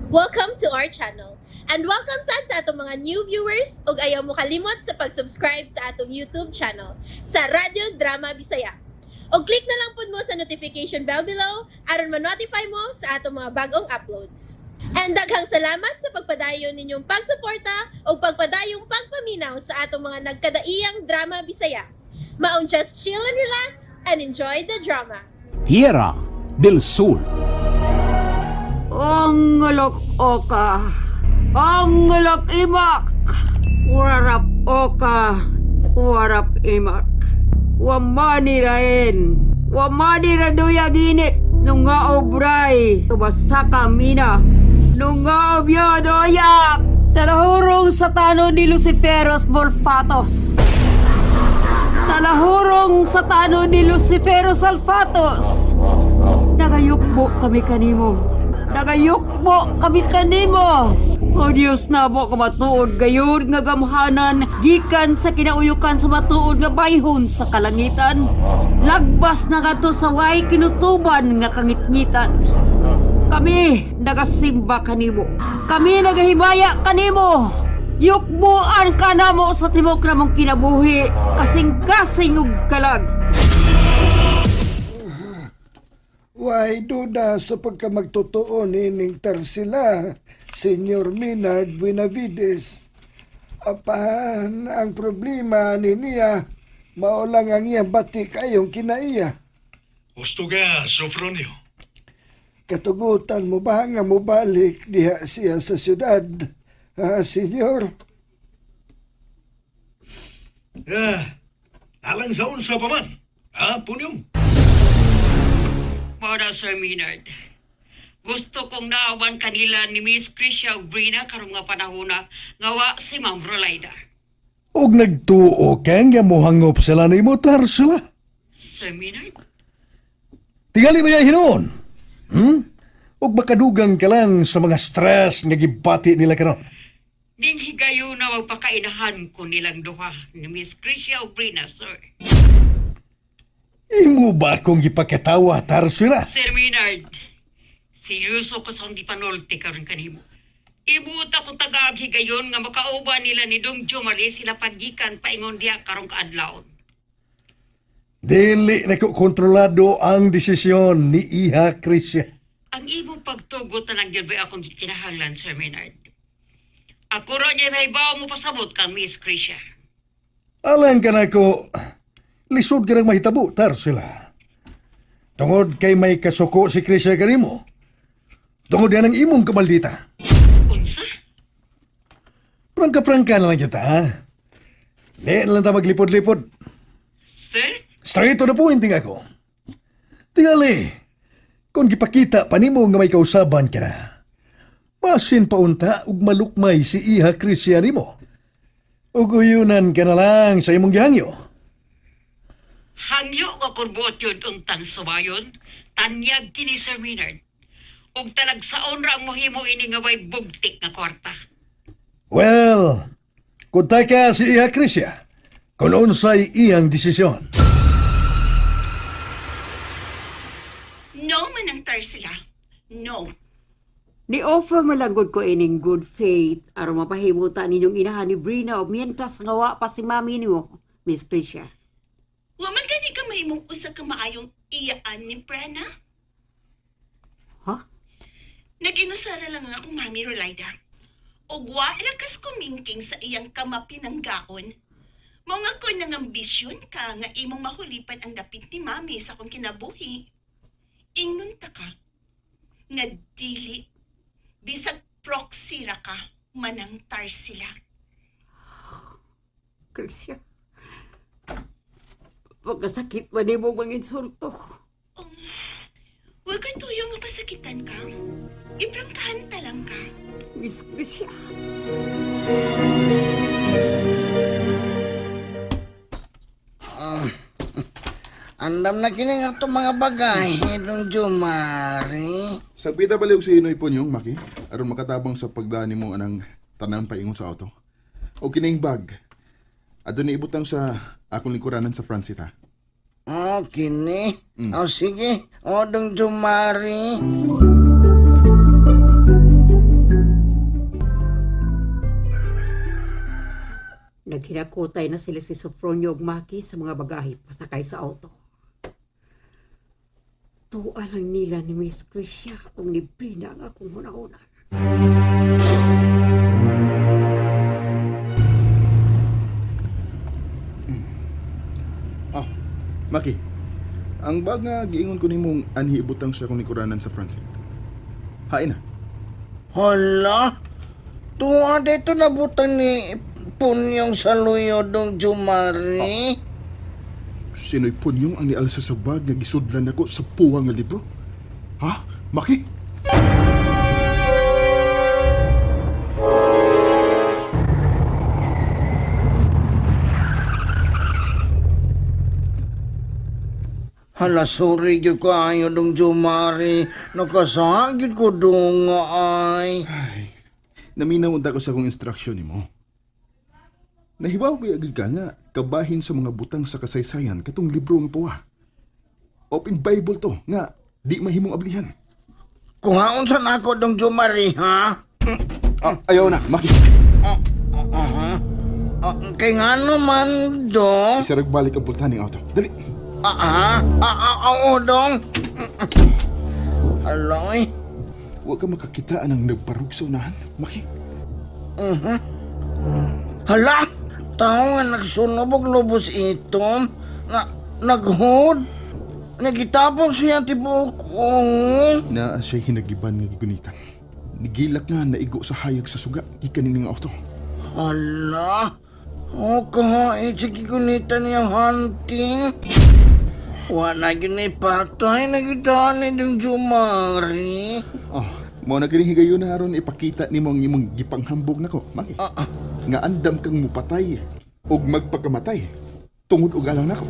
Welcome to our channel. And welcome sa atong mga new viewers ug ayaw mo kalimot sa pag-subscribe sa atong YouTube channel sa Radio Drama Bisaya. O click na lang pud mo sa notification bell below aron ma-notify mo sa atong mga bagong uploads. And daghang salamat sa pagpadayon ninyong pagsuporta o pagpadayong pagpaminaw sa atong mga nagkadaiyang Drama Bisaya. Maong just chill and relax and enjoy the drama. Tierra del Sur. Ang ngalok oka, ang ngalok imak, warap oka, warap imak. Wamani rain, wamani radoya ginit, nunga obray, tubasaka mina, nunga obyadoyak, talahurong sa tano ni Luciferos Volfatos. Talahurong sa tano ni Luciferos Alfatos. Nagayukbo kami kanimo. Nagayukbo kami kanimo. O Diyos na mo kamatuod gayon nga gamhanan gikan sa kinauyukan sa matuod nga bayhon sa kalangitan. Lagbas na kato sa way kinutuban nga kangitngitan. Kami nagasimba kanimo. Kami nagahibaya kanimo. Yukbuan ka na mo sa timok na mong kinabuhi kasing-kasing ug kalag. Why duda sa pagkamagtotoo ni Ning Tarsila, Senyor Minard Buenavides. Apahan ang problema ni niya, maulang ang iya bati kayong kinaiya. Gusto ka, Sofronio? Katugutan mo ba nga mo balik diha siya sa syudad, ha, Senyor? Alang sa unsa pa man. Punyong. Para Sir Minard, gusto kong naawan kanila ni Miss Krisha ug Brina karong nga panahona ngawa si Ma'am Rolaida. Og nagtuo kang nga mohangop sila ni mo Tarsila. Sir Minard? Tingali ba yan hinoon? Og makadugang ka lang sa mga stress nga gibati nila karon. Ding higayo na magpakainahan ko nilang duha ni Miss Krisha ug Brina, sir. Imo ba akong gipakatawa, Tarsila? Sir Minard, seryoso ko sa hindi panulti karon kanimo. Ibuta ko tagag higayon nga makauban nila ni Dong Jomari sila pagikan paingon diha karong kaadlawon. Dili na ko kontrolado ang desisyon ni Iha Krisya. Ang imong pagtugot na lang gyud ba akong kinahanglan, Sir Minard. Ako ro niya naibaw mo pasabot kang Miss Krisha. Alang ka na ko, lisod ka nang mahitabo, Tarsila. Tungod kay may kasuko si Krisya kanimo. Tungod yan ang imong kabaldita. Unsa? Prangka-prangka na lang kita, ha? Di na lang ta maglipod-lipod. Sir? Straight to the point ting ako. Tingali, kung gipakita pa nimo nga may kausaban ka na, basin paunta ug malukmay si Iha Krisya nimo. Ug uyunan ka na lang sa imong gihangyo. Hangyo nga kurbuot yun untang sumayon, tanyag kini Sir Minard. Ug talagsaon ra ang mohimo ini nga way bugtik nga kwarta. Well, kuntay ka si Iha Krisya, kung unsay iyang desisyon. No man ang Tarsila. No. Ni-offer malangod ko ining good faith aron mapahimutan ninyong inahan ni Brina o mientras ngawa pa si mami niyo, Miss Krisha. Wa man gani ka mahimong usa ka maayong iyaan ni Prana. Ha? Nag-inusara lang ang akong mami Rolaida. Og wa rakas kumingking sa iyang kamapinanggaon. Mao nga ko nang ambisyon ka nga imong mahulipan ang dapit ni mami sa akong kinabuhi. Ingnon ta ka nga dili bisag proxy ra ka manang Tarsila. Krisha. Pagkasakit ba ni mo mga insulto? Huwag kang tuyo nga pasakitan ka. Iprangkahan ta lang ka. Miss Krisha. Andam na kini nga itong mga bagay, itong Jumari. Sagbita baliw si Inoy po niyong, Maki, aron makatabang sa pagdani mo anang tanan paingon sa auto. O kining bag, adto ni ibutang sa akong lingkuranan sa Francita. Oh, kini. O sige, o dong Jumari. Kinakutay na sila si Sofronio ug Maki sa mga bagahe pasakay sa auto. Tuwa lang nila ni Miss Tricia kung libre na ang akong hunahuna. Maki, ang bag nga giingon ko nimong anhi ibutang siya kung nikuranan sa Francine. Hain na. Hala, tuwa dito nabutan ni Punyong Saluyo dong Jumari. Sino'y punyong ang nialsa sa bag nga gisudlan ako sa puwang nga libro? Ha? Maki? Hala, sorry gyud ko ayo dong Jumari. Nakasagid ko dong nga ay. Naminaw unta ko sa akong instruction nimo. Nahibaw ko agad ka nga kabahin sa mga butang sa kasaysayan katong libro nga puwa. Open Bible to nga di mahimong ablihan. Kuhaon sa nako dong Jumari, ha? Ayaw na, Maki. Kay nga naman dong. Isarag balik ang pultaning auto. Dali. Oo dong. Aloy. Huwag ka makakitaan ng nagbarug sa unahan, Maki. Hala, tao nga nagsunobog lubos ito. Naghod. Nagitapon siya tibok. Na siya'y hinagiban nga gigunitan. Nigilak nga naigo sa hayag sa suga, ikanin ng auto. Hala, kahait sa gigunitan niyang hunting. Wala yun ay patay, nagitani ng Jumari. Mo na kining higayon na haron ipakita nimo ang imong gipanghambog nako, Maki. Nga andam kang mupatay og magpakamatay tungod og alang nako.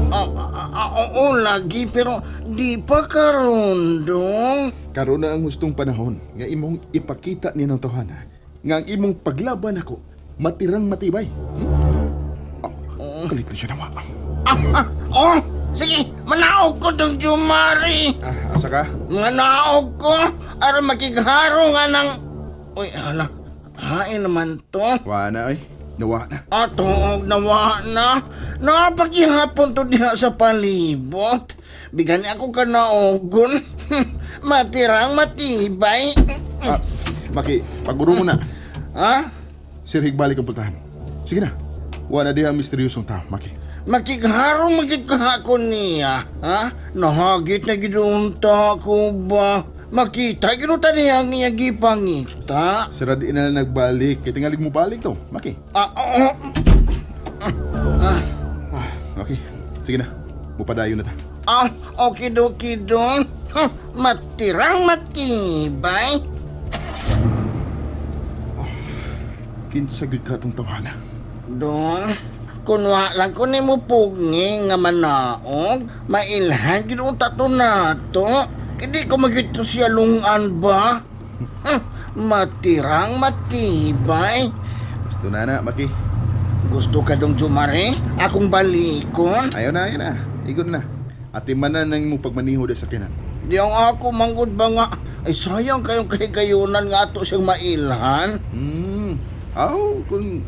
Oo, lagi, pero di pa karon dong. Karon na ang hustong panahon nga imong ipakita ni ng tawhana nga ang imong paglaban nako matirang matibay. Kalit lang siya nawa. Sige, manaog ko dong Jumari. Asa ka? Manaog ko, ara makigharo nga ng... Uy, hala, hain naman to. Wana ay, nawa na. Tuog nawa na. Napakihapon to diha sa palibot. Bigan ako ka naogon. Matirang matibay. Maki, paguro mo na. Ha? Sir, higbalik ang pultahan. Sige na. Wana diha ang misteryosong tao, Maki. Makikharong magkikahakon niya, ha? Nahagit na ginunta ko ba? Makita, ginuta niya ang iya gipangita. Sira di na nagbalik. Kaya tingalig mo balik to, Maki. Okay. Sige na. Mupadayo na ta. Okay dong. Matirang matibay. Kinsagid ka itong tawana. Dong, kunwa lang ko ni mo pugngi nga manaog, mailhan ginuta to nato. Hindi ko magito siya lungan ba? Matirang matibay. Gusto na, Maki. Gusto ka dong Jumari? Akong balikon? Ayaw na. Igon na. At imanan ng mong pagmaniho sa kinan. Di ang ako manggod ba nga? Ay sayang kayong kahigayunan nga ato siyang mailhan. Kung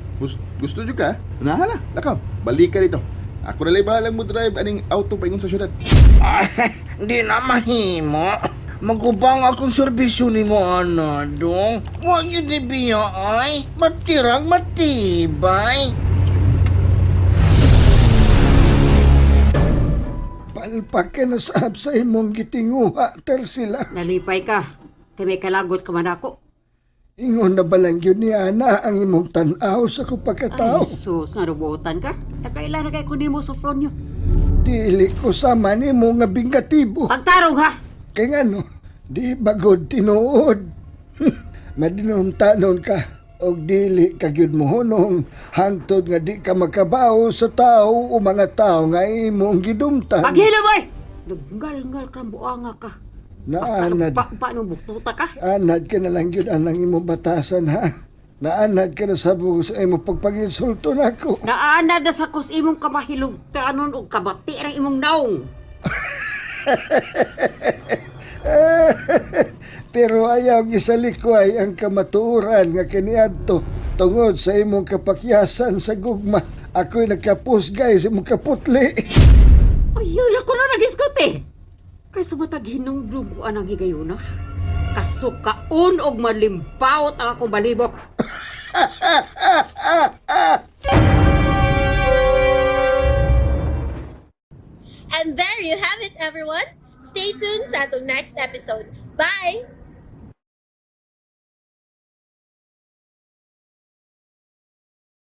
gusto nyo ka, nahala, lakaw, balik ka dito. Ako na bahalang mo drive aning auto paingon sa syudad. Di na mahimo. Magubang akong serbisyo ni mo, dong. Huwag yun ni Biya ay matirang matibay. Palpak ka na sab sa imong gitinguha, Tersila. Nalipay ka. Kay may kalagot ka man ako. Ingon na balang yun ni Ana ang imong tanaw sa Ay, kupagkatao. sus, narubutan ka. Nakailan na kay kunin mo sa Sofronio. Dili ko sama ni mo nga bingatibo. Pagtarong ha! Kay nga no, di bagod tinuod. Madinumtanon ka. O dili kagyud mo honong hangtod nga di ka makabaw sa tao o mga tao nga imong gidumtan. Paghilo boy! Naggal-ngal kang buanga ka. Naanad. Paano buktuta ka? Anad ka na lang yun anang imong batasan ha. Naanad ka na sa bugo sa imong pagpanginsulto nako. Naana na sa kus imong kamahilugtanon o kabati ang imong naong. Pero ayaw gisalikway ang kamatuoran nga kaniadto tungod sa imong kapakyasan sa gugma. Ako'y nagkapusgay sa imong kaputli. Ayun ako na nagiskuti. Kaysa matag hinungdong ko anang higayuna. Kasukaon og malimpawot ang akong balibok. And there you have it, everyone. Stay tuned sa atong next episode. Bye!